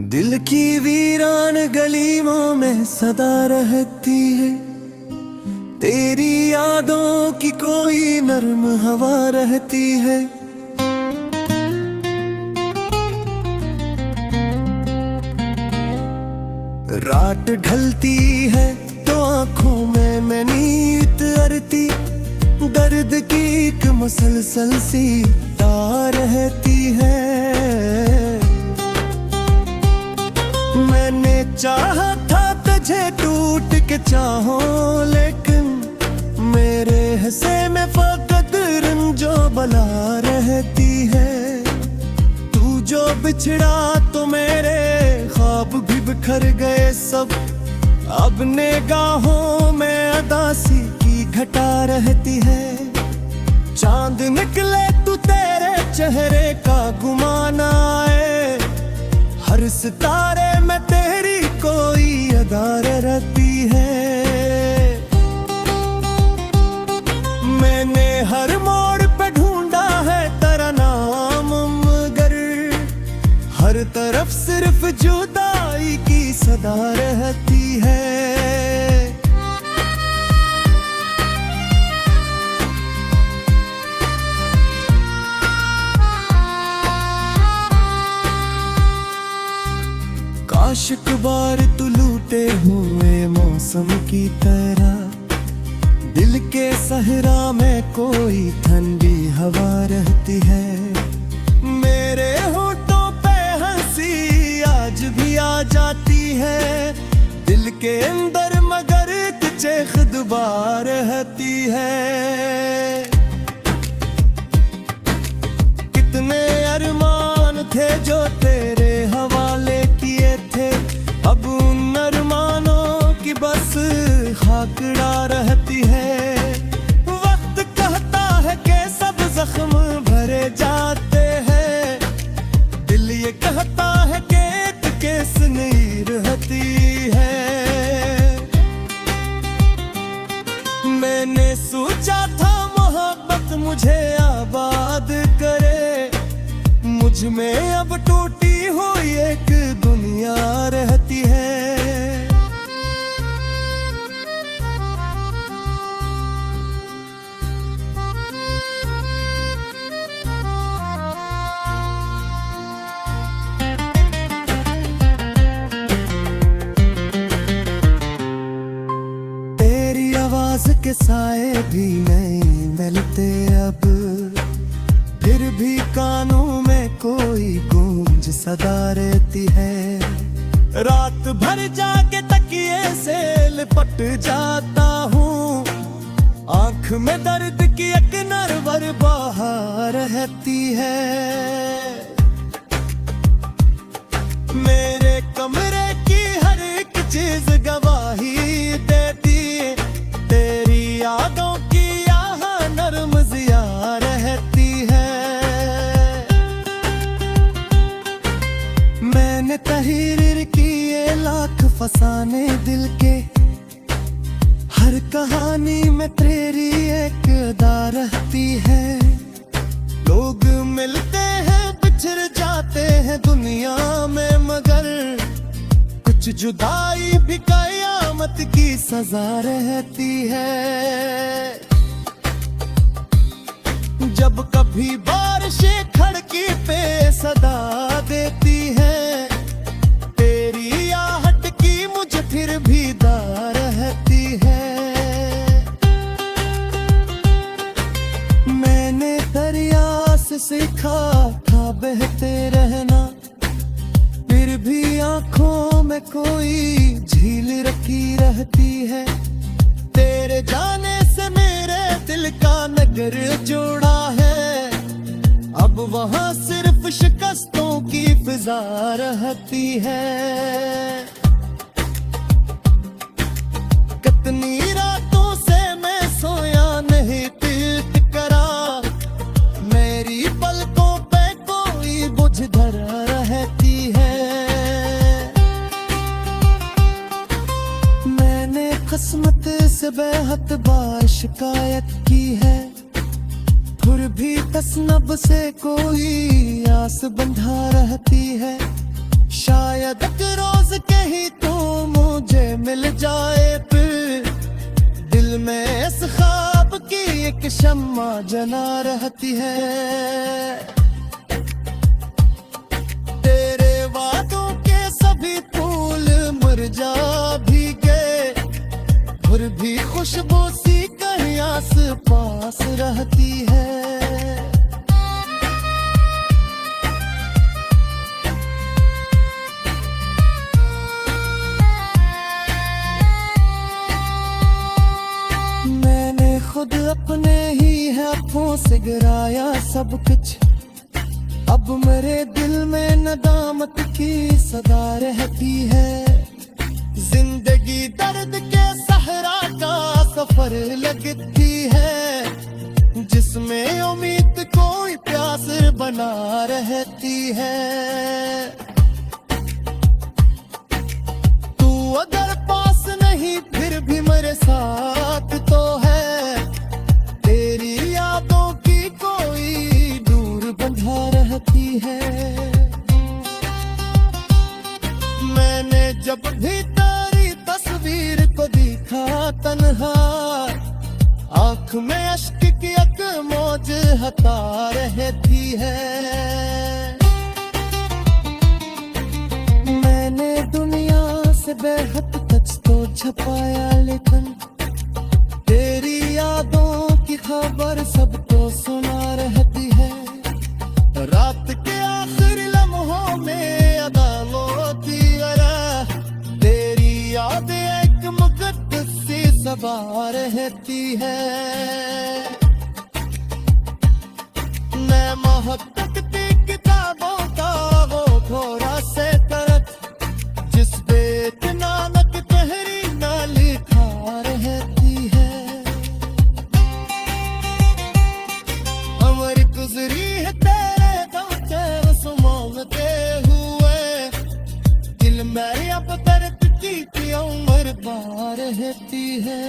दिल की वीरान गलियों में सदा रहती है, तेरी यादों की कोई नर्म हवा रहती है। रात ढलती है तो आंखों में नींद अरती, दर्द की एक मुसलसल सी तार रहती है। मैंने चाहा था तुझे टूट के चाहो, लेकिन मेरे हिस्से में फकत रंजो बला रहती है। तू जो बिछड़ा तो मेरे ख्वाब भी बिखर गए सब, अब निगाहों में अदासी की घटा रहती है। चांद निकले तू तेरे चेहरे का गुमान आए, हर सितारे में तेरी कोई अदा रहती है। मैंने हर मोड़ पे ढूंढा है तेरा नाम, मगर हर तरफ सिर्फ जुदाई की सदा रहती है। काश एक बार तू लूटे हुए मौसम की तरह, दिल के सहरा में कोई ठंडी हवा रहती है। मेरे होठों पे हंसी आज भी आ जाती है, दिल के अंदर मगर तुझे खुदबा रहती है। कितने अरमान थे जो तेरे हवाले किए थे, अब उन अरमानों की बस खाकड़ा रहती है। वक्त कहता है कि सब जख्म भरे जाते हैं, दिल ये कहता है कि एक केस नहीं रहती है। मैंने सोचा था मोहब्बत मुझे आबाद करे, मुझ में अब टूटी हुई एक दुनिया रहती है। तेरी आवाज के साए भी नहीं मिलते अब, फिर भी कानों में कोई गूंज सदा रहती है। रात भर जाके तकिए से लिपट जाता हूँ, आंख में दर्द की एक नरवर बहार रहती है। मेरे कमरे की हर एक चीज गवाही देती, तेरी यादों की यहाँ नरम जिया रहती है। मैंने तहरीर किए लाख फसाने दिल के, हर कहानी में तेरी एक अदा रहती है। लोग मिलते हैं बिछड़ जाते हैं दुनिया में, मगर कुछ जुदाई भी कयामत की सजा रहती है। जब कभी बारिशें खिड़की पे सदा देती है, तेरी आहट की मुझे फिर भी दार रहती है। मैंने दरिया से सीखा था बहते रहना, फिर भी आंखों में कोई झील रखी रहती है। तेरे जाने से मेरे दिल का नगर जोड़ा है, अब वहाँ सिर्फ शिकस्तों की फिजा रहती है। कितनी रातों से मैं सोया नहीं तिल करा, मेरी पलकों पे कोई बोझ धरा रहती है। मैंने किस्मत से बेहद बार शिकायत की है, फिर भी तसनब से कोई आस बंधा रहती है। शायद एक रोज कहीं तो मुझे मिल जाए, फिर दिल में इस ख्वाब की एक शम्मा जना रहती है। तेरे वादों के सभी फूल मुरझा भी गए, फिर भी खुशबू सी कहीं आस पास रहती है। खुद अपने ही हाथों से गिराया सब कुछ, अब मेरे दिल में नदामत की सदा रहती है। जिंदगी दर्द के सहरा का सफर लगती है, जिसमें उम्मीद कोई प्यास बना रहती है। तू अगर पास नहीं फिर भी मेरे साथ तो है, तेरी यादों की कोई दूर बंधा रहती है। मैंने जब भी तेरी तस्वीर को देखा तन्हा, आँख में अश्क की एक मौज हता रहती है। मैंने दुनिया से बेहद सच तो छपाया, लेकिन तेरी यादों की खबर सबको सुना रहती है। रात के आखिरी लम्हों में अदालों की तरह तेरी याद एक मुकद्दस सी सबा रहती है। मैं मोहब्बत की किताबों का वो थोड़ा से तरफ, जिस पे इतना नक तहरी ना लिखा रहती है। हमारी गुजरी है तेरे दम के रस्मों में ते हुए, दिल मेरी अब दर्द की उम्र बार रहती है।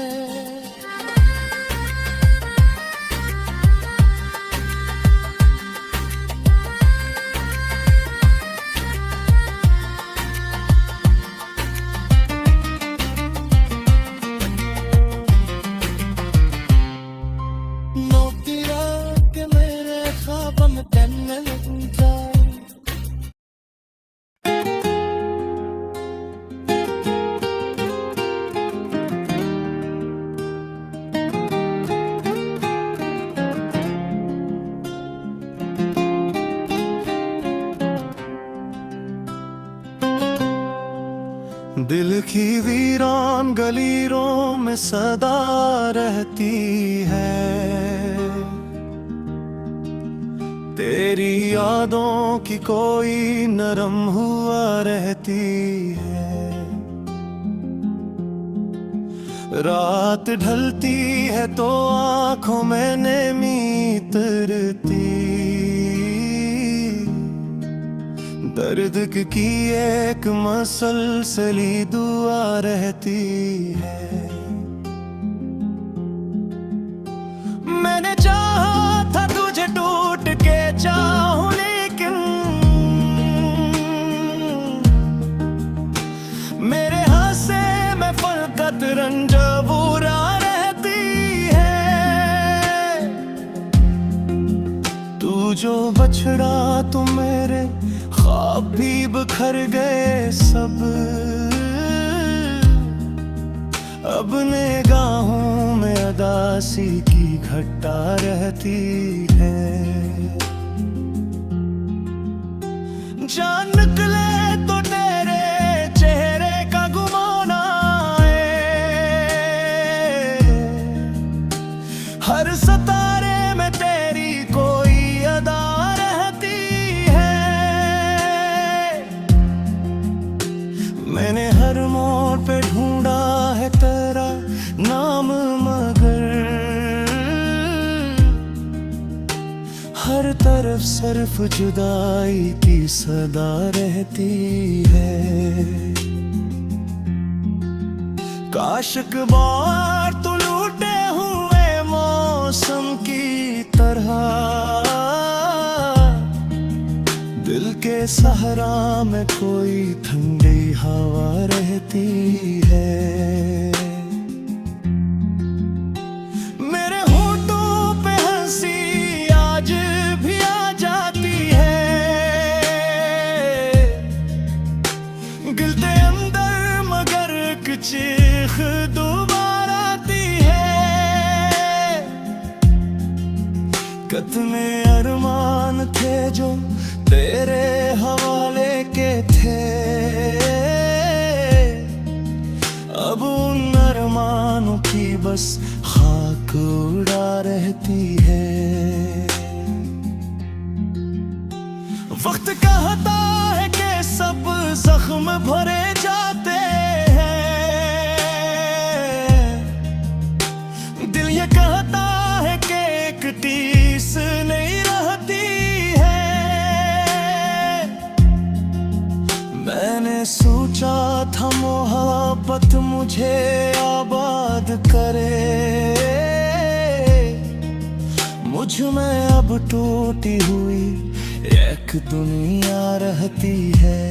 दिल की वीरान गलीरों में सदा रहती है, तेरी यादों की कोई नरम हुआ रहती है। रात ढलती है तो आंखों में नमी उतरती, दर्द की एक मसलसली दुआ रहती है। मैंने चाहा था तुझे टूट के चाहूं, लेकिन मेरे हंसे में फकत रंजबूरा रहती है। तू जो बछड़ा तू मेरे ख्वाब भी बिखर गए सब, अब निगाहों में अदासी की घटा रहती है। जान निकले तो तेरे चेहरे का गुमान आए, हर सितारे में तेरी कोई अदा रहती है। मैंने हर मोड़ पे ढूंढा है तेरा नाम, मगर हर तरफ सिर्फ जुदाई की सदा रहती है। काश एक बार तू लूटे हुए मौसम की तरह दिल के सहरा में कोई ठंडी हवा रहती है। मेरे होठों पे हंसी आज भी आ जाती है, गिलते अंदर मगर चीख दोबारा आती है। कितने अरमान थे जो तेरे हवाले के थे, अब उन अरमानों की बस खाक उड़ा रहती है। वक्त कहता है कि सब जख्म भरे जाते हैं, दिल ये कहता है कि एक टीस नहीं रहती है। मैंने सोचा था मोहब्बत मुझे आबाद करे, मुझ में अब टूटी हुई एक दुनिया रहती है।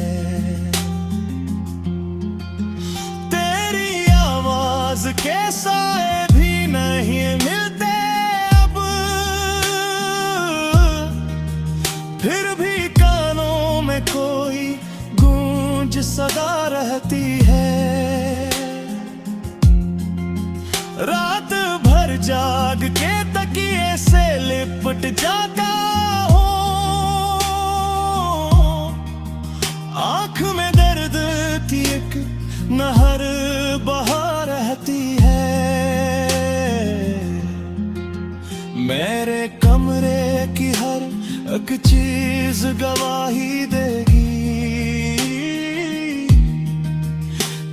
तेरी आवाज के साए भी नहीं मिलते अब, फिर भी कानों में कोई गूंज सदा रहती है। रात भर जाग के तकिए से लिपट जाता हूँ, आँख में दर्द की एक नहर बहा रहती है। मेरे कमरे की हर एक चीज गवाही देगी,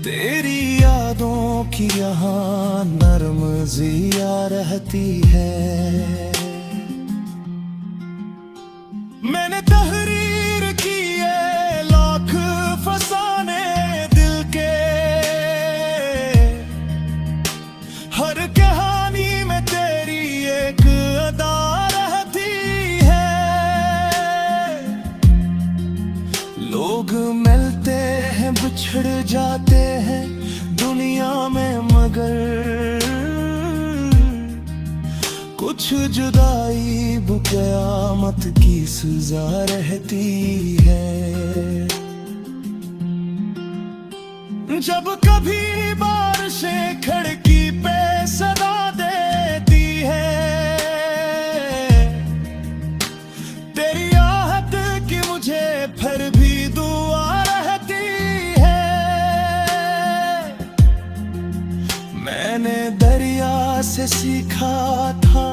तेरी यादों की यहाँ नर्म जिया रहती है। मैंने तहरीर की ये लाख फसाने दिल के, हर कहानी में तेरी एक अदा रहती है। लोग मिलते हैं बिछड़ जाते हैं दुनिया में, मगर कुछ जुदाई क़यामत की सजा रहती है। जब कभी बारिशें खिड़की पे सदा देती है, तेरी आहट की मुझे फिर भी दुआ रहती है। मैंने दरिया से सीखा था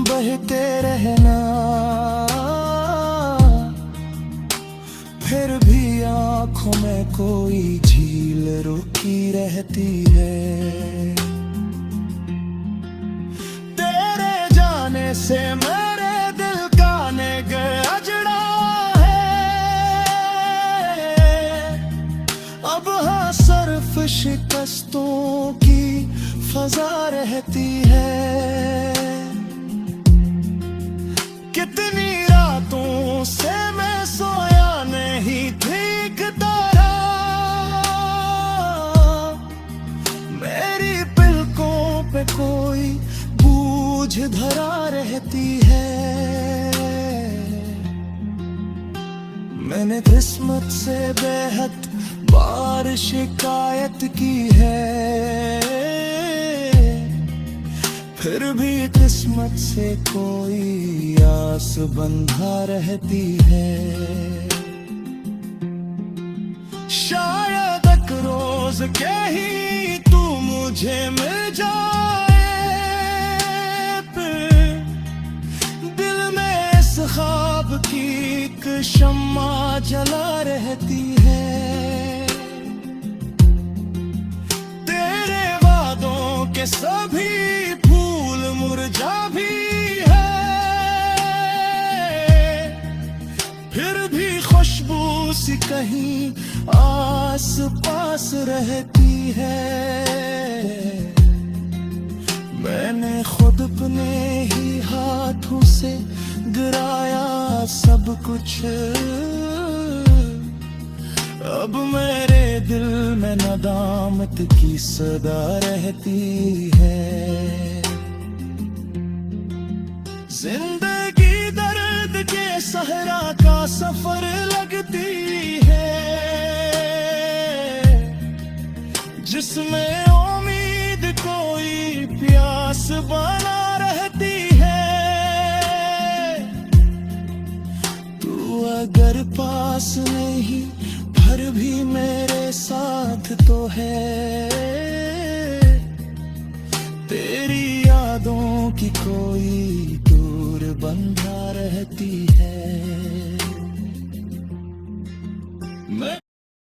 बहते रहना, फिर भी आँखों में कोई झील रुकी रहती है। तेरे जाने से मेरे दिल का निगाह अजड़ा है, अब हाँ सिर्फ शिकस्तों की फजा रहती है। कितनी रातों से मैं सोया नहीं ठीक तरह, मेरी पलकों पे कोई बूझ धरा रहती है। मैंने किस्मत से बेहद बार शिकायत की है, फिर भी किस्मत से कोई आस बंधा रहती है। शायद एक रोज के ही तू मुझे मिल जाए, दिल में इस ख्वाब की एक शम्मा जला रहती है। तेरे वादों के सभी मुरझा भी है, फिर भी खुशबू सी कहीं आस पास रहती है। मैंने खुद अपने ही हाथों से ठुकराया सब कुछ, अब मेरे दिल में नदामत की सदा रहती है। जिंदगी दर्द के सहरा का सफर लगती है, जिसमें उम्मीद कोई प्यास बना रहती है। तू अगर पास नहीं फिर भी मेरे साथ तो है, तेरी यादों की कोई दूर बंधा रहती है। मैं